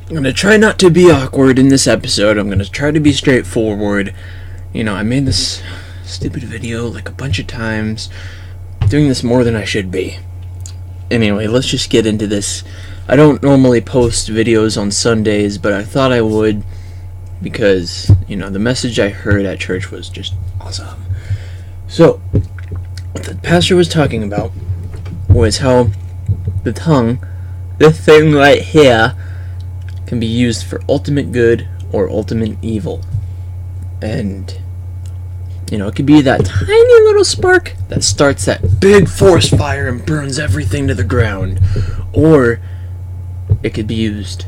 I'm going to try not to be awkward in this episode. I'm going to try to be straightforward. I made this stupid video like a bunch of times, doing this more than I should be. Anyway, let's just get into this. I don't normally post videos on Sundays, but I thought I would because, the message I heard at church was just awesome. So, what the pastor was talking about was how the tongue, this thing right here, can be used for ultimate good or ultimate evil. And, it could be that tiny little spark that starts that big forest fire and burns everything to the ground. Or it could be used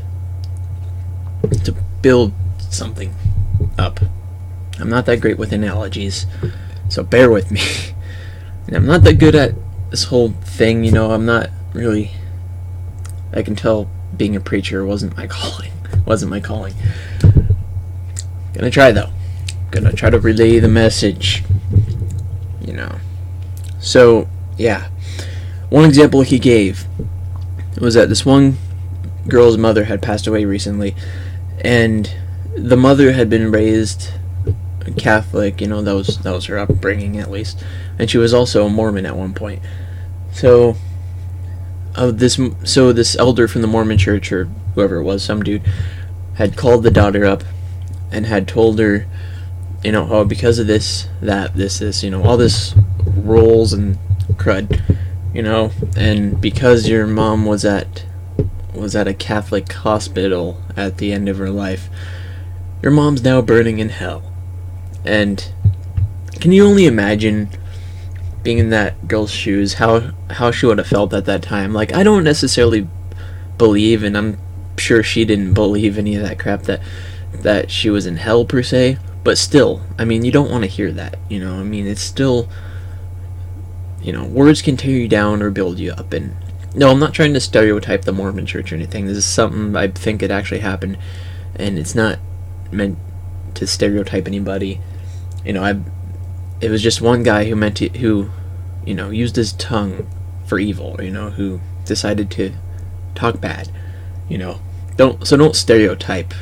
to build something up. I'm not that great with analogies, so bear with me. And I'm not that good at this whole thing, I'm not really... I can tell being a preacher wasn't my calling. Gonna try though. Gonna try to relay the message. So, yeah. One example he gave was that this one girl's mother had passed away recently, and the mother had been raised Catholic, that was her upbringing at least, and she was also a Mormon at one point. So this elder from the Mormon church, or whoever it was, some dude, had called the daughter up and had told her, oh, because of this, all this rolls and crud, and because your mom was at a Catholic hospital at the end of her life, your mom's now burning in hell. And can you only imagine being in that girl's shoes, how she would have felt at that time? Like, I don't necessarily believe, and I'm sure she didn't believe any of that crap that she was in hell per se, but still, you don't want to hear that, it's still, words can tear you down or build you up. And no, I'm not trying to stereotype the Mormon church or anything. This is something I think it actually happened, and it's not meant to stereotype anybody. It was just one guy who used his tongue for evil, who decided to talk bad, don't stereotype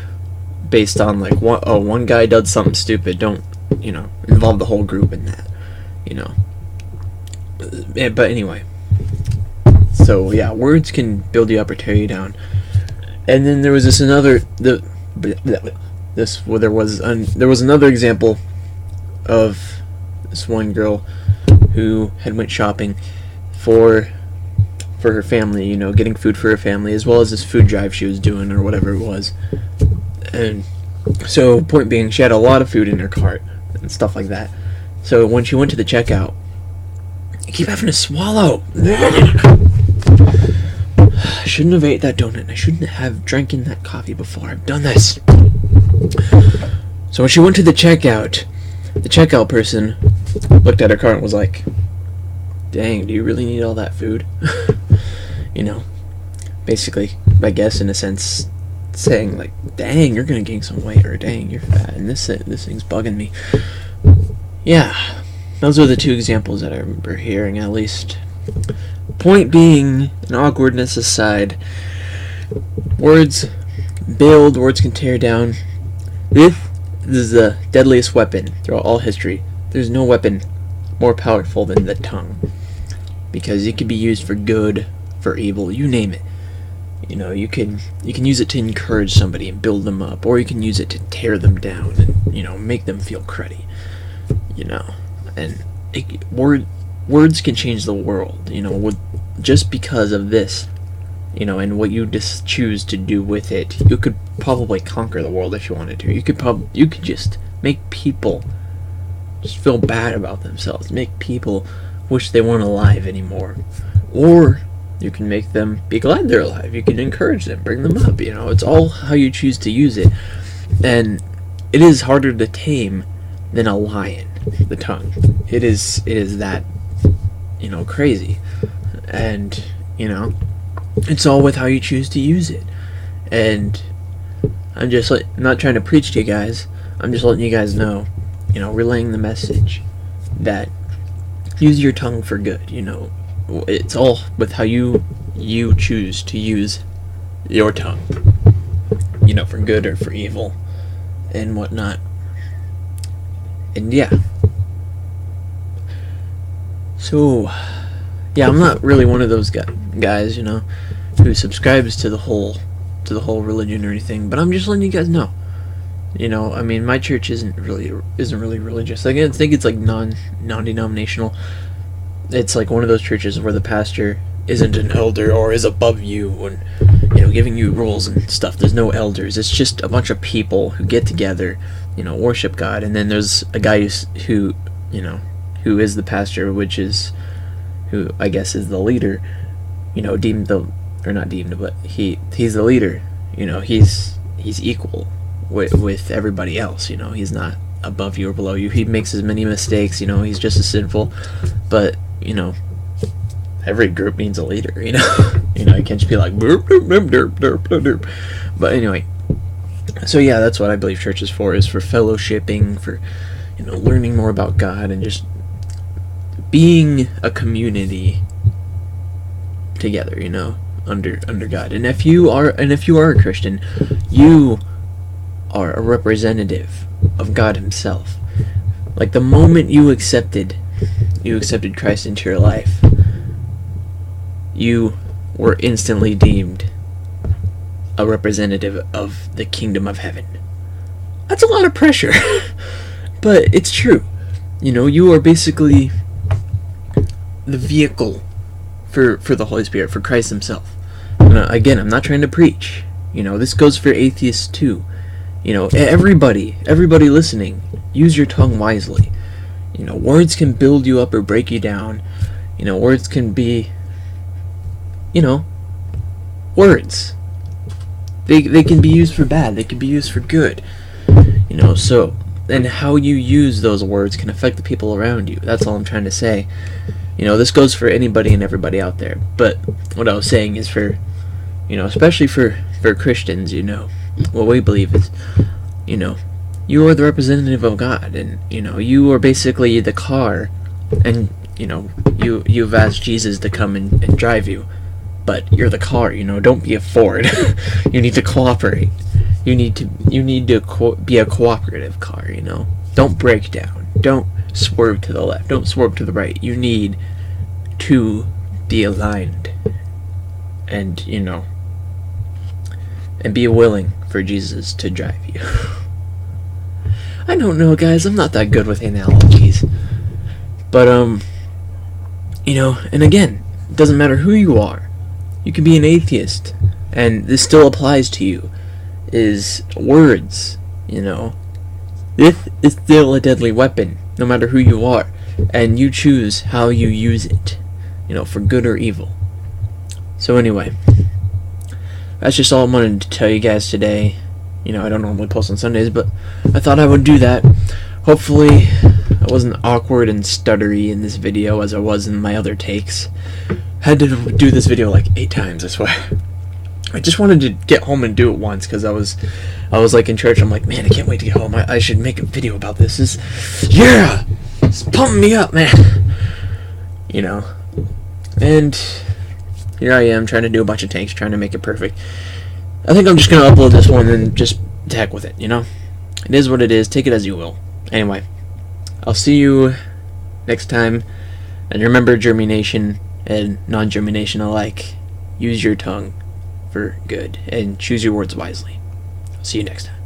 based on like one guy did something stupid. Don't involve the whole group in that, but anyway, so yeah, words can build you up or tear you down. And then there was there was another example of this one girl who had went shopping for her family, getting food for her family, as well as this food drive she was doing or whatever it was. And so, point being, she had a lot of food in her cart and stuff like that. So when she went to the checkout, I keep having to swallow. I shouldn't have ate that donut. I shouldn't have drank in that coffee before I've done this. So when she went to the checkout person looked at her cart and was like, dang, do you really need all that food? Basically, I guess in a sense, saying like, dang, you're gonna gain some weight, or dang, you're fat, and this thing's bugging me. Yeah, those are the two examples that I remember hearing, at least. Point being, and awkwardness aside, words build, words can tear down. This is the deadliest weapon throughout all history. There's no weapon more powerful than the tongue, because it can be used for good, for evil, you name it. You can use it to encourage somebody and build them up, or you can use it to tear them down and make them feel cruddy. And words can change the world. Just because of this, and what you just choose to do with it. You could probably conquer the world if you wanted to. You could just make people just feel bad about themselves, make people wish they weren't alive anymore, or you can make them be glad they're alive. You can encourage them, bring them up. It's all how you choose to use it. And it is harder to tame than a lion, the tongue. It is that, crazy. And, it's all with how you choose to use it. And I'm just not trying to preach to you guys. I'm just letting you guys know, relaying the message that use your tongue for good. It's all with how you choose to use your tongue. for good or for evil and whatnot. And yeah. So, yeah, I'm not really one of those guys, who subscribes to the whole religion or anything, but I'm just letting you guys know. I mean, my church isn't really religious. I think it's like non-denominational. It's like one of those churches where the pastor isn't an elder or is above you and giving you rules and stuff. There's no elders. It's just a bunch of people who get together, worship God, and then there's a guy who is the pastor, who I guess is the leader, not deemed, but he's the leader. He's equal with everybody else. He's not above you or below you. He makes as many mistakes. He's just as sinful, but every group needs a leader. You can't just be like burp, burp, burp, burp, burp, burp, burp. But anyway, so yeah, that's what I believe church is for fellowshipping, for learning more about God, and just being a community together, under God. And if you are a Christian, you are a representative of God Himself. Like the moment you accepted Christ into your life, you were instantly deemed a representative of the kingdom of heaven. That's a lot of pressure, but it's true. You are basically the vehicle for the Holy Spirit, for Christ Himself. Again, I'm not trying to preach. This goes for atheists too. Everybody listening, use your tongue wisely. Words can build you up or break you down. Words can be, words. They can be used for bad. They can be used for good. So, and how you use those words can affect the people around you. That's all I'm trying to say. This goes for anybody and everybody out there. But what I was saying is for, especially for Christians, what we believe is, you are the representative of God, and, you are basically the car, and, you've asked Jesus to come and drive you, but you're the car, don't be a Ford. You need to cooperate. You need to be a cooperative car, Don't break down. Don't swerve to the left. Don't swerve to the right. You need to be aligned, and, and be willing for Jesus to drive you. I don't know, guys. I'm not that good with analogies. But, and again, it doesn't matter who you are. You can be an atheist, and this still applies to you. Is words, This is still a deadly weapon, no matter who you are. And you choose how you use it, for good or evil. So anyway, that's just all I wanted to tell you guys today. I don't normally post on Sundays, but I thought I would do that. Hopefully, I wasn't awkward and stuttery in this video as I was in my other takes. Had to do this video like 8 times, I swear. I just wanted to get home and do it once, because I was like in church. I'm like, man, I can't wait to get home. I should make a video about this. It's pumping me up, man. And here I am trying to do a bunch of takes, trying to make it perfect. I think I'm just going to upload this one and just to heck with it, It is what it is. Take it as you will. Anyway, I'll see you next time. And remember, germination and non-germination alike. Use your tongue for good and choose your words wisely. See you next time.